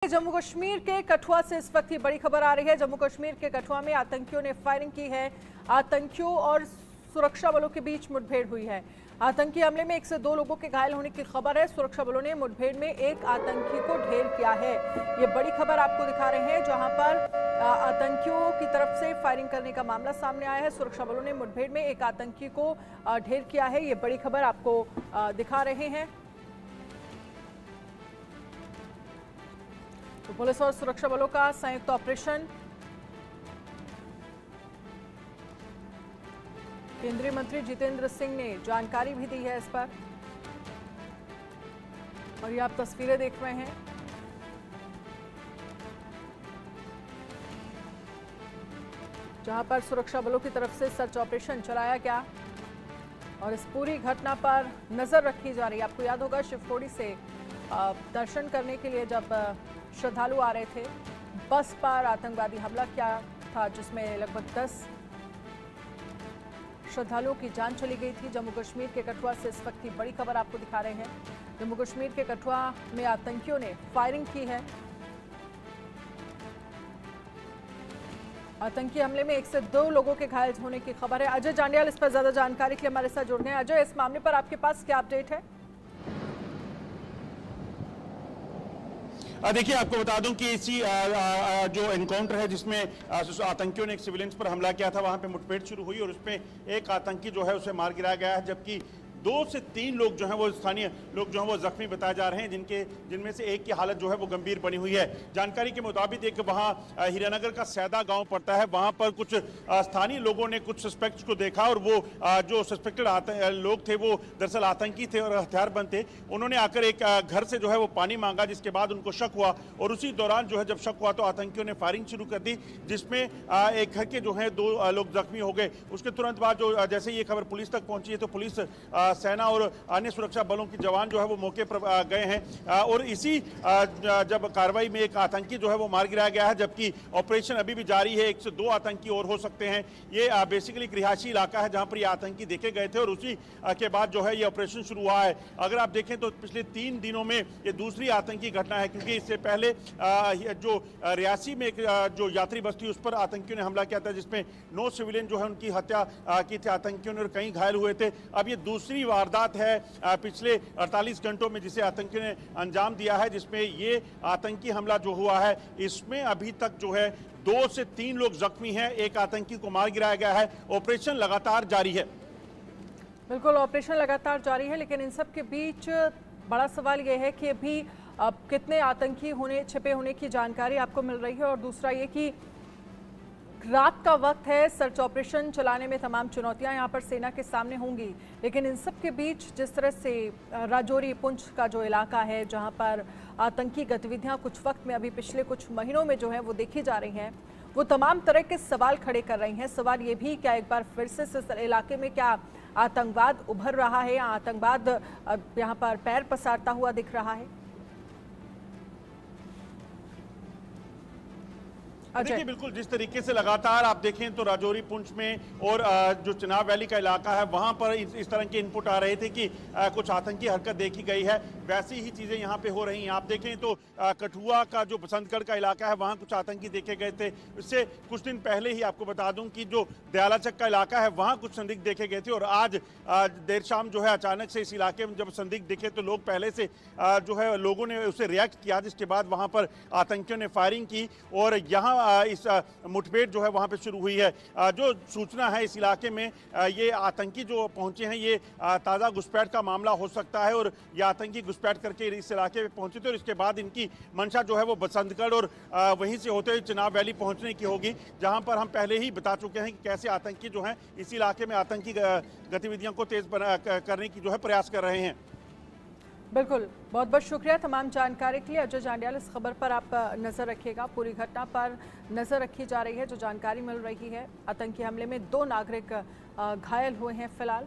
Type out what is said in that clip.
जम्मू कश्मीर के कठुआ से इस वक्त ये बड़ी खबर आ रही है। जम्मू कश्मीर के कठुआ में आतंकियों ने फायरिंग की है। आतंकियों और सुरक्षा बलों के बीच मुठभेड़ हुई है। आतंकी हमले में 1 से 2 लोगों के घायल होने की खबर है। सुरक्षा बलों ने मुठभेड़ में एक आतंकी को ढेर किया है। ये बड़ी खबर आपको दिखा रहे हैं, जहां पर आतंकियों की तरफ से फायरिंग करने का मामला सामने आया है। सुरक्षा बलों ने मुठभेड़ में एक आतंकी को ढेर किया है। ये बड़ी खबर आपको दिखा रहे हैं। तो पुलिस और सुरक्षा बलों का संयुक्त ऑपरेशन। केंद्रीय मंत्री जितेंद्र सिंह ने जानकारी भी दी है इस पर, और ये आप तस्वीरें देख रहे हैं। जहां पर सुरक्षा बलों की तरफ से सर्च ऑपरेशन चलाया गया और इस पूरी घटना पर नजर रखी जा रही है। आपको याद होगा, शिवखोड़ी से दर्शन करने के लिए जब श्रद्धालु आ रहे थे, बस पर आतंकवादी हमला किया था, जिसमें लगभग 10 श्रद्धालुओं की जान चली गई थी। जम्मू कश्मीर के कठुआ से इस वक्त की बड़ी खबर आपको दिखा रहे हैं। जम्मू कश्मीर के कठुआ में आतंकियों ने फायरिंग की है। आतंकी हमले में 1 से 2 लोगों के घायल होने की खबर है। अजय जांडियाल इस पर ज्यादा जानकारी के लिए हमारे साथ जुड़ गए हैं। अजय, इस मामले पर आपके पास क्या अपडेट है? देखिए, आपको बता दूं कि इसी जो एनकाउंटर है जिसमें आतंकियों ने एक सिविलियंस पर हमला किया था, वहां पे मुठभेड़ शुरू हुई और उसमें एक आतंकी जो है उसे मार गिराया गया है, जबकि 2 से 3 लोग जो हैं वो स्थानीय लोग जो हैं वो जख्मी बताए जा रहे हैं, जिनमें से एक की हालत जो है वो गंभीर बनी हुई है। जानकारी के मुताबिक एक वहाँ हीरानगर का सैदा गांव पड़ता है, वहां पर कुछ स्थानीय लोगों ने कुछ सस्पेक्ट्स को देखा और वो जो सस्पेक्टेड लोग थे वो दरअसल आतंकी थे और हथियारबंद थे। उन्होंने आकर एक घर से जो है वो पानी मांगा, जिसके बाद उनको शक हुआ और उसी दौरान जो है जब शक हुआ तो आतंकियों ने फायरिंग शुरू कर दी, जिसमें एक घर के जो है 2 लोग जख्मी हो गए। उसके तुरंत बाद जो जैसे ये खबर पुलिस तक पहुंची है तो पुलिस, सेना और अन्य सुरक्षा बलों के जवान जो है वो मौके पर गए हैं और इसी जब कार्रवाई में एक आतंकी जो है वो मार गिराया गया है, जबकि ऑपरेशन अभी भी जारी है। 1 से 2 आतंकी और हो सकते हैं। ये बेसिकली एक रिहायशी इलाका है जहां पर ये आतंकी देखे गए थे और उसी के बाद जो है ये ऑपरेशन शुरू हुआ है। अगर आप देखें तो पिछले 3 दिनों में ये दूसरी आतंकी घटना है, क्योंकि इससे पहले जो रियासी में एक जो यात्री बस थी उस पर आतंकियों ने हमला किया था, जिसमें 9 सिविलियन जो है उनकी हत्या की थी आतंकियों ने और कई घायल हुए थे। अब ये दूसरी वारदात है पिछले 48 घंटों में जिसे आतंकियों ने अंजाम दिया है, जिसमें ये आतंकी हमला जो हुआ है इसमें अभी तक जो है 2 से 3 लोग जख्मी हैं, एक आतंकी को मार गिराया गया है। ऑपरेशन लगातार जारी है। बिल्कुल, ऑपरेशन लगातार जारी है, लेकिन इन सब के बीच बड़ा सवाल यह है कि अभी कितने आतंकी छिपे होने की जानकारी आपको मिल रही है, और दूसरा ये कि रात का वक्त है, सर्च ऑपरेशन चलाने में तमाम चुनौतियां यहां पर सेना के सामने होंगी, लेकिन इन सब के बीच जिस तरह से राजौरी पुंछ का जो इलाका है, जहां पर आतंकी गतिविधियां कुछ वक्त में अभी पिछले कुछ महीनों में जो है वो देखी जा रही हैं, वो तमाम तरह के सवाल खड़े कर रही हैं। सवाल ये भी, क्या एक बार फिर से इस इलाके में क्या आतंकवाद उभर रहा है या आतंकवाद यहाँ पर पैर पसारता हुआ दिख रहा है? देखिए, बिल्कुल जिस तरीके से लगातार आप देखें तो राजौरी पुंछ में और जो चिनाब वैली का इलाका है वहां पर इस तरह के इनपुट आ रहे थे कि कुछ आतंकी हरकत देखी गई है, वैसी ही चीजें यहां पे हो रही हैं। आप देखें तो कठुआ का जो बसंतगढ़ का इलाका है वहां कुछ आतंकी देखे गए थे। इससे कुछ दिन पहले ही आपको बता दूं कि जो दयालाचक का इलाका है वहां कुछ संदिग्ध देखे गए थे और आज देर शाम जो है अचानक से इस इलाके में जब संदिग्ध दिखे तो लोग पहले से जो है लोगों ने उसे रिएक्ट किया, जिसके बाद वहां पर आतंकियों ने फायरिंग की और यहाँ इस मुठभेड़ जो है वहां पे शुरू हुई है। जो सूचना है इस इलाके में ये आतंकी जो पहुंचे हैं, ये ताज़ा घुसपैठ का मामला हो सकता है और ये आतंकी घुसपैठ करके इस इलाके में पहुंचे थे और इसके बाद इनकी मंशा जो है वो बसंतगढ़ और वहीं से होते हुए चिनाब वैली पहुंचने की होगी, जहां पर हम पहले ही बता चुके हैं कि कैसे आतंकी जो हैं इस इलाके में आतंकी गतिविधियों को तेज करने की जो है प्रयास कर रहे हैं। बिल्कुल, बहुत बहुत शुक्रिया तमाम जानकारी के लिए अजय जांडियाल। इस खबर पर आप नज़र रखिएगा, पूरी घटना पर नज़र रखी जा रही है। जो जानकारी मिल रही है, आतंकी हमले में 2 नागरिक घायल हुए हैं फिलहाल।